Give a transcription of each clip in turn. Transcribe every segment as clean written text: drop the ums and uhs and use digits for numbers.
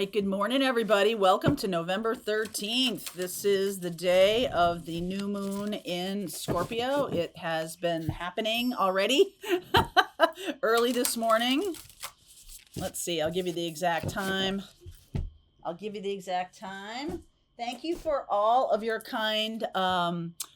Hey, good morning, everybody. Welcome to November 13th. This is the day of the new moon in Scorpio. It has been happening already early this morning. Let's see, I'll give you the exact time. Thank you for all of your kind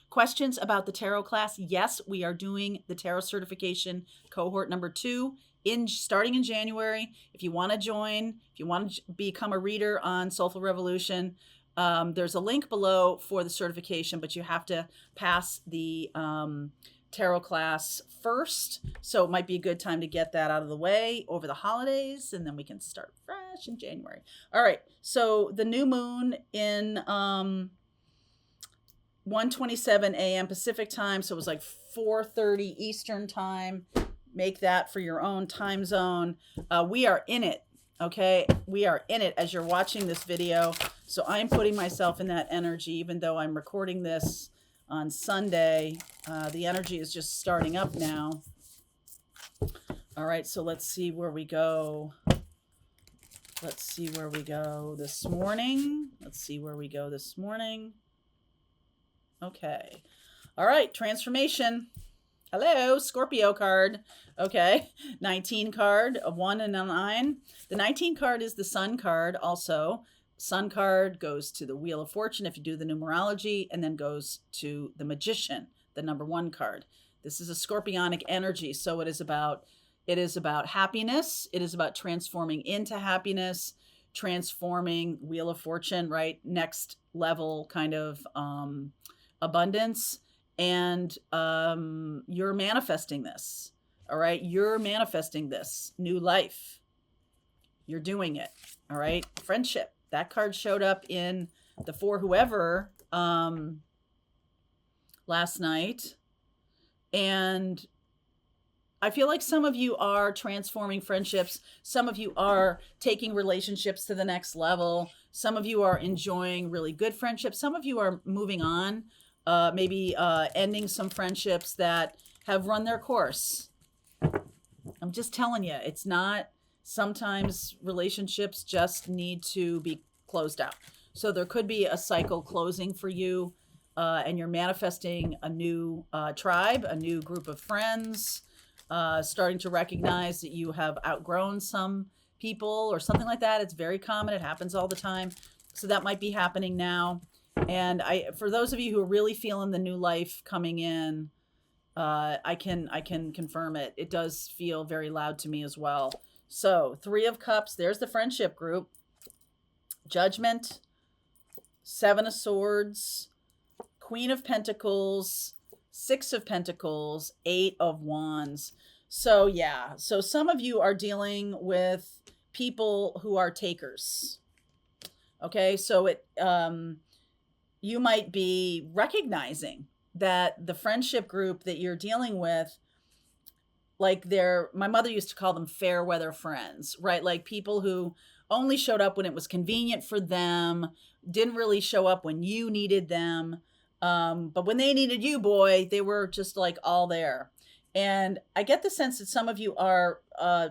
questions about the tarot class. Yes, we are doing the tarot certification cohort number 2 in starting in January. If you want to join, if you want to become a reader on Soulful Revolution, there's a link below for the certification, but you have to pass the tarot class first. So it might be a good time to get that out of the way over the holidays, and then we can start fresh in January. All right. So the new moon in 1:27 a.m. Pacific time, so it was like 4:30 Eastern time. Make that for your own time zone. We are in it. Okay, we are in it as you're watching this video. So I'm putting myself in that energy, even though I'm recording this on Sunday. The energy is just starting up now. All right, so let's see where we go. This morning. Okay. All right, transformation. Hello, Scorpio card. Okay, 19 card, a 1 and a 9. The 19 card is the Sun card also. Sun card goes to the Wheel of Fortune if you do the numerology, and then goes to the Magician, the number 1 card. This is a scorpionic energy, so it is about happiness. It is about transforming into happiness, transforming Wheel of Fortune, right? Next level kind of abundance. And you're manifesting this. All right. You're manifesting this new life. You're doing it. All right. Friendship. That card showed up in the For Whoever last night. And I feel like some of you are transforming friendships. Some of you are taking relationships to the next level. Some of you are enjoying really good friendships. Some of you are moving on, maybe ending some friendships that have run their course. I'm just telling you, it's not, sometimes relationships just need to be closed out. So there could be a cycle closing for you, and you're manifesting a new tribe, a new group of friends, starting to recognize that you have outgrown some people or something like that. It's very common. It happens all the time. So that might be happening now. And for those of you who are really feeling the new life coming in, I can confirm it. It does feel very loud to me as well. So 3 of Cups, there's the friendship group. Judgment, 7 of Swords, Queen of Pentacles, 6 of Pentacles, 8 of Wands. So yeah, so some of you are dealing with people who are takers. Okay, so you might be recognizing that the friendship group that you're dealing with, like my mother used to call them fair weather friends, right? Like people who only showed up when it was convenient for them, didn't really show up when you needed them. But when they needed you, boy, they were just like all there. And I get the sense that some of you are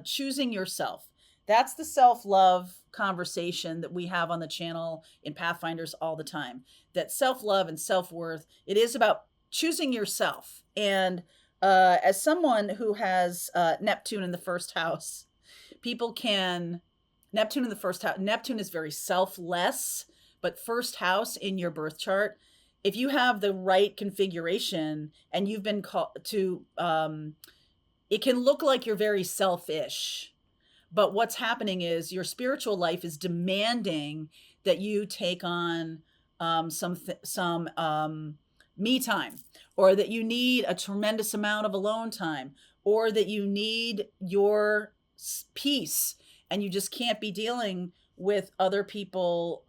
choosing yourself. That's the self-love conversation that we have on the channel in Pathfinders all the time. That self-love and self-worth, it is about choosing yourself. And as someone who has Neptune in the first house, Neptune in the first house, Neptune is very selfless, but first house in your birth chart, if you have the right configuration and you've been called to, it can look like you're very selfish. But what's happening is your spiritual life is demanding that you take on some me time, or that you need a tremendous amount of alone time, or that you need your peace and you just can't be dealing with other people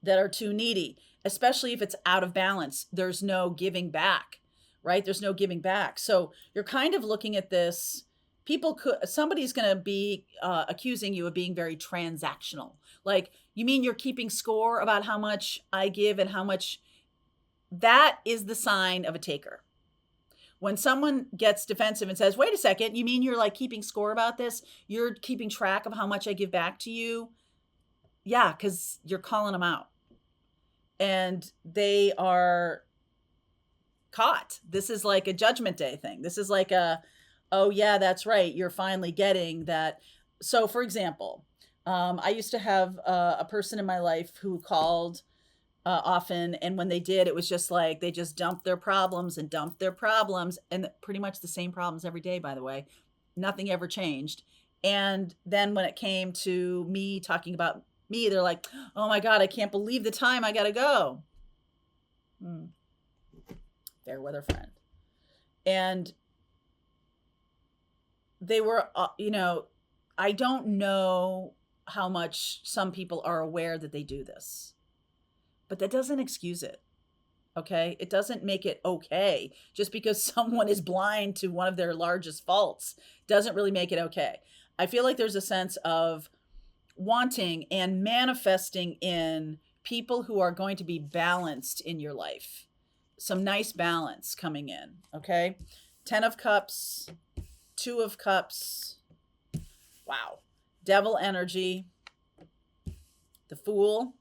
that are too needy, especially if it's out of balance. There's no giving back, right? There's no giving back. So you're kind of looking at this. Somebody's going to be accusing you of being very transactional. Like, you mean you're keeping score about how much I give and how much? That is the sign of a taker. When someone gets defensive and says, wait a second, you mean you're like keeping score about this? You're keeping track of how much I give back to you? Yeah, because you're calling them out. And they are caught. This is like a judgment day thing. This is like a, oh yeah, that's right. You're finally getting that. So for example, I used to have a person in my life who called often, and when they did, it was just like they just dumped their problems and dumped their problems, and pretty much the same problems every day, by the way. Nothing ever changed. And then when it came to me talking about me, they're like, oh my God, I can't believe the time I gotta go. Fair weather friend. And they were, I don't know how much some people are aware that they do this, but that doesn't excuse it. Okay. It doesn't make it okay. Just because someone is blind to one of their largest faults doesn't really make it okay. I feel like there's a sense of wanting and manifesting in people who are going to be balanced in your life. Some nice balance coming in. Okay. 10 of Cups, 2 of Cups. Wow. Devil energy. The Fool.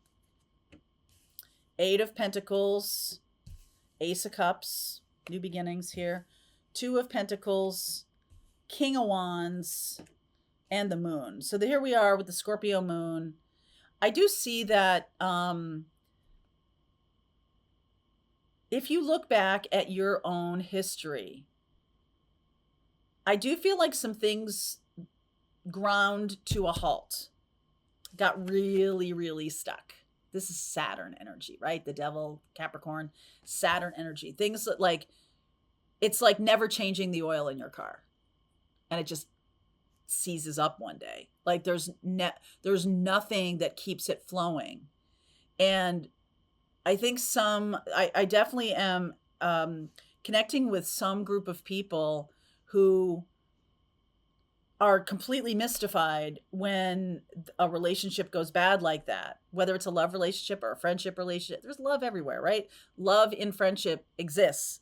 8 of Pentacles. Ace of Cups. New beginnings here. 2 of Pentacles. King of Wands. And the Moon. So here we are with the Scorpio moon. I do see that if you look back at your own history, I do feel like some things ground to a halt, got really, really stuck. This is Saturn energy, right? The devil, Capricorn, Saturn energy. Things that like, it's like never changing the oil in your car. And it just seizes up one day. Like there's nothing that keeps it flowing. And I think I definitely am connecting with some group of people who are completely mystified when a relationship goes bad like that, whether it's a love relationship or a friendship relationship. There's love everywhere, right? Love in friendship exists.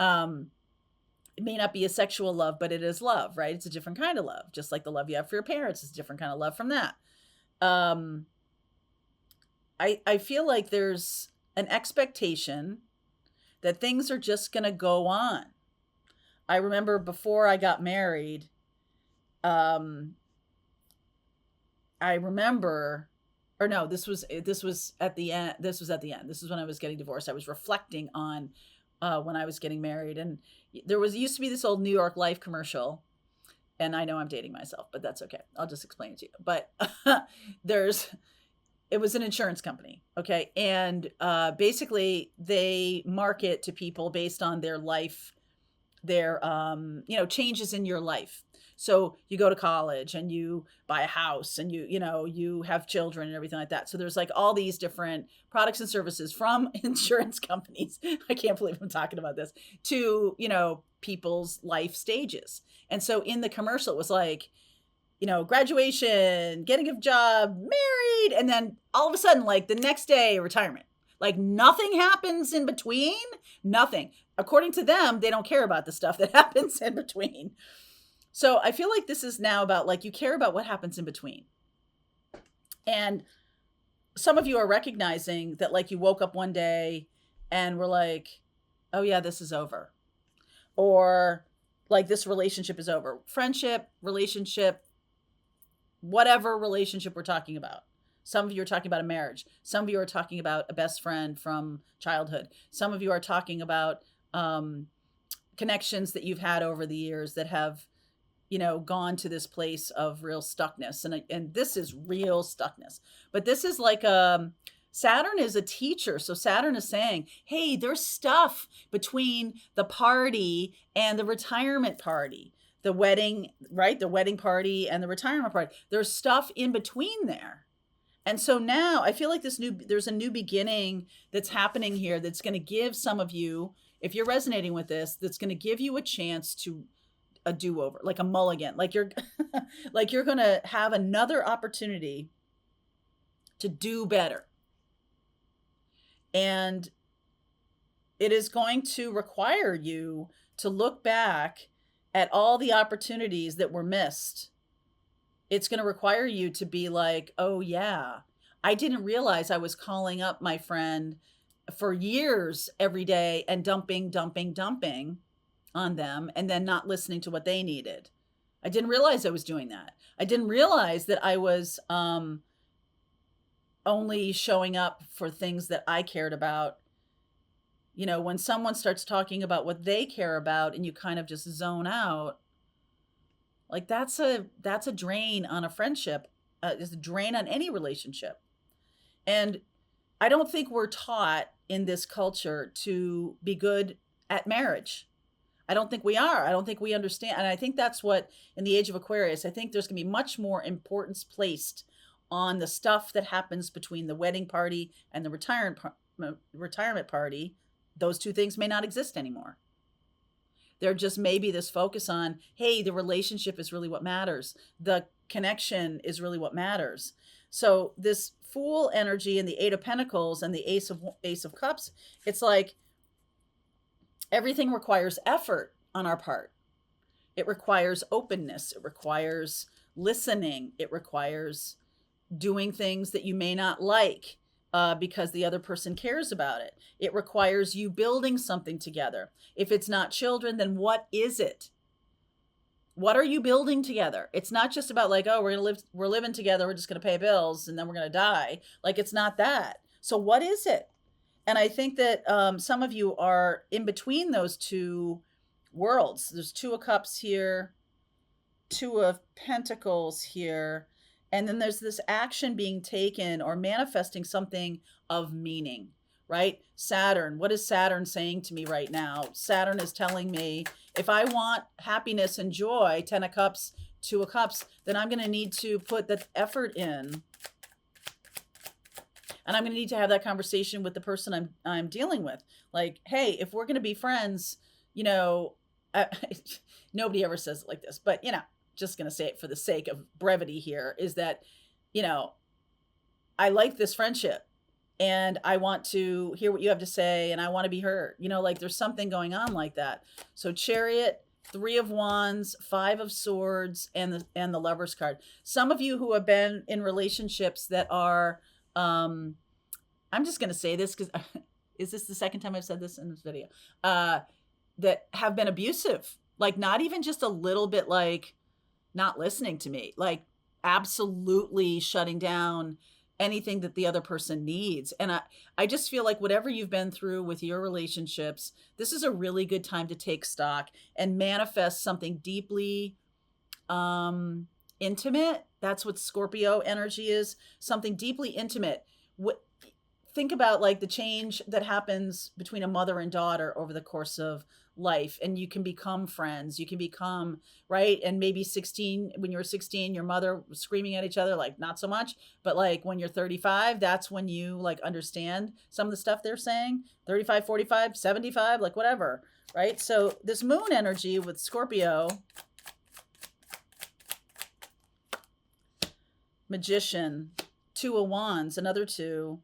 It may not be a sexual love, but it is love, right? It's a different kind of love. Just like the love you have for your parents is a different kind of love from that. I feel like there's an expectation that things are just going to go on. I remember before I got married, I remember, or no, this was at the end. This was at the end. This is when I was getting divorced. I was reflecting on when I was getting married, and there used to be this old New York Life commercial, and I know I'm dating myself, but that's okay. I'll just explain it to you. But it was an insurance company, okay, and basically they market to people based on their life, their changes in your life. So you go to college and you buy a house and you have children and everything like that. So there's like all these different products and services from insurance companies. I can't believe I'm talking about this, to, people's life stages. And so in the commercial, it was like, graduation, getting a job, married, and then all of a sudden, like the next day, retirement. Like nothing happens in between. Nothing. According to them, they don't care about the stuff that happens in between. So I feel like this is now about like you care about what happens in between. And some of you are recognizing that like you woke up one day and were like, oh yeah, this is over. Or like this relationship is over. Friendship, relationship, whatever relationship we're talking about. Some of you are talking about a marriage. Some of you are talking about a best friend from childhood. Some of you are talking about connections that you've had over the years that have, gone to this place of real stuckness. And this is real stuckness. But this is like Saturn is a teacher. So Saturn is saying, hey, there's stuff between the party and the retirement party. The wedding, right? The wedding party and the retirement party. There's stuff in between there. And so now I feel like there's a new beginning that's happening here that's going to give some of you, if you're resonating with this, that's going to give you a chance to a do-over, like a mulligan, like you're like you're going to have another opportunity to do better. And it is going to require you to look back at all the opportunities that were missed. It's going to require you to be like, oh, yeah, I didn't realize I was calling up my friend for years every day and dumping on them and then not listening to what they needed. I didn't realize I was doing that. I didn't realize that I was only showing up for things that I cared about. You know, when someone starts talking about what they care about and you kind of just zone out, like that's a drain on a friendship. It's a drain on any relationship. And I don't think we're taught in this culture to be good at marriage. I don't think we are. I don't think we understand. And I think that's what, in the age of Aquarius, I think there's going to be much more importance placed on the stuff that happens between the wedding party and the retirement party. Those two things may not exist anymore. There just may be this focus on, hey, the relationship is really what matters. The connection is really what matters. So this Fool energy and the Eight of Pentacles and the Ace of Cups, it's like everything requires effort on our part. It requires openness. It requires listening. It requires doing things that you may not like because the other person cares about it. It requires you building something together. If it's not children, then what is it? What are you building together? It's not just about like, oh, we're living together, we're just going to pay bills and then we're going to die. Like, it's not that. So what is it? And I think that some of you are in between those two worlds. There's Two of Cups here, Two of Pentacles here, and then there's this action being taken or manifesting something of meaning, right? Saturn, what is Saturn saying to me right now? Saturn is telling me if I want happiness and joy, 10 of Cups, Two of Cups, then I'm going to need to put the effort in. And I'm going to need to have that conversation with the person I'm dealing with. Like, hey, if we're going to be friends, you know, nobody ever says it like this, but, you know, just going to say it for the sake of brevity here, is that, you know, I like this friendship and I want to hear what you have to say and I want to be heard. You know, like there's something going on like that. So Chariot, Three of Wands, Five of Swords, and the Lover's card. Some of you who have been in relationships that are, I'm just going to say this because is this the second time I've said this in this video? That have been abusive, like not even just a little bit, like not listening to me, like absolutely shutting down anything that the other person needs. And I just feel like whatever you've been through with your relationships, this is a really good time to take stock and manifest something deeply intimate. That's what Scorpio energy is, something deeply intimate. Think about like the change that happens between a mother and daughter over the course of life, and you can become friends, you can become, right? And maybe 16, when you were 16, your mother was screaming at each other, like not so much, but like when you're 35, that's when you like understand some of the stuff they're saying. 35, 45, 75, like whatever, right? So this moon energy with Scorpio, Magician, Two of Wands, another two.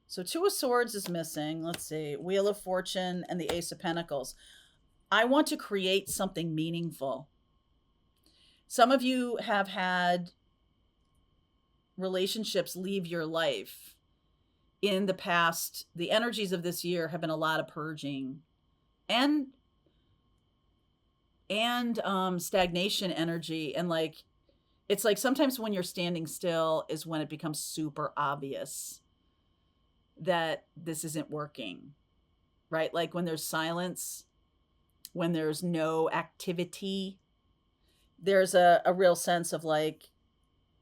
So Two of Swords is missing. Let's see. Wheel of Fortune and the Ace of Pentacles. I want to create something meaningful. Some of you have had relationships leave your life in the past. The energies of this year have been a lot of purging and stagnation energy. And like, it's like sometimes when you're standing still is when it becomes super obvious that this isn't working, right? Like when there's silence, when there's no activity, there's a real sense of like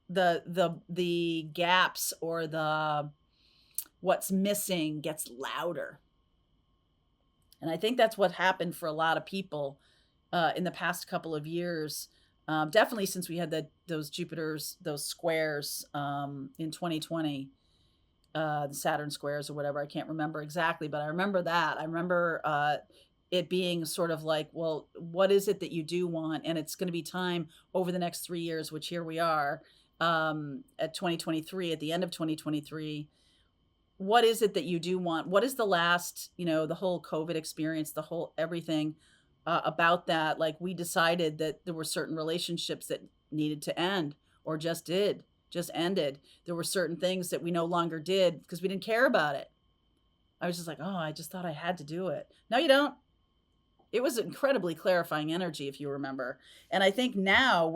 the gaps or the what's missing gets louder. And I think that's what happened for a lot of people in the past couple of years. Definitely since we had those Jupiters, those squares in 2020. The Saturn squares or whatever. I can't remember exactly, but I remember that. I remember it being sort of like, well, what is it that you do want? And it's going to be time over the next 3 years, which here we are at 2023, at the end of 2023. what is it that you do want? What is the last, the whole COVID experience, the whole everything about that? Like, we decided that there were certain relationships that needed to end, or just ended. There were certain things that we no longer did because we didn't care about it. I was just like, oh, I just thought I had to do it. No, you don't. It was incredibly clarifying energy, if you remember. And I think now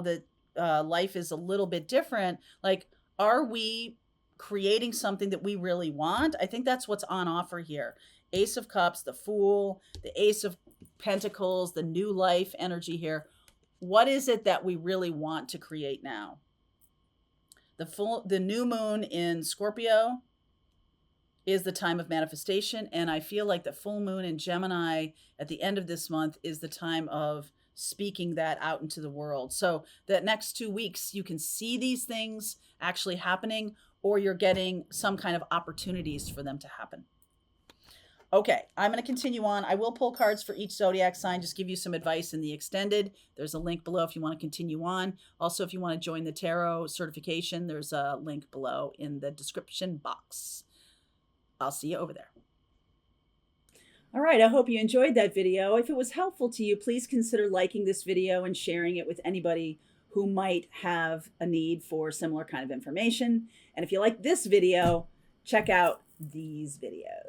that life is a little bit different, like, are we creating something that we really want? I think that's what's on offer here. Ace of Cups, the Fool, the Ace of Pentacles, the new life energy here. What is it that we really want to create now? The new moon in Scorpio is the time of manifestation, and I feel like the full moon in Gemini at the end of this month is the time of speaking that out into the world. So that next 2 weeks you can see these things actually happening, or you're getting some kind of opportunities for them to happen. Okay, I'm going to continue on. I will pull cards for each zodiac sign, just give you some advice in the extended. There's a link below if you want to continue on. Also, if you want to join the tarot certification, there's a link below in the description box. I'll see you over there. All right, I hope you enjoyed that video. If it was helpful to you, please consider liking this video and sharing it with anybody who might have a need for similar kind of information. And if you like this video, check out these videos.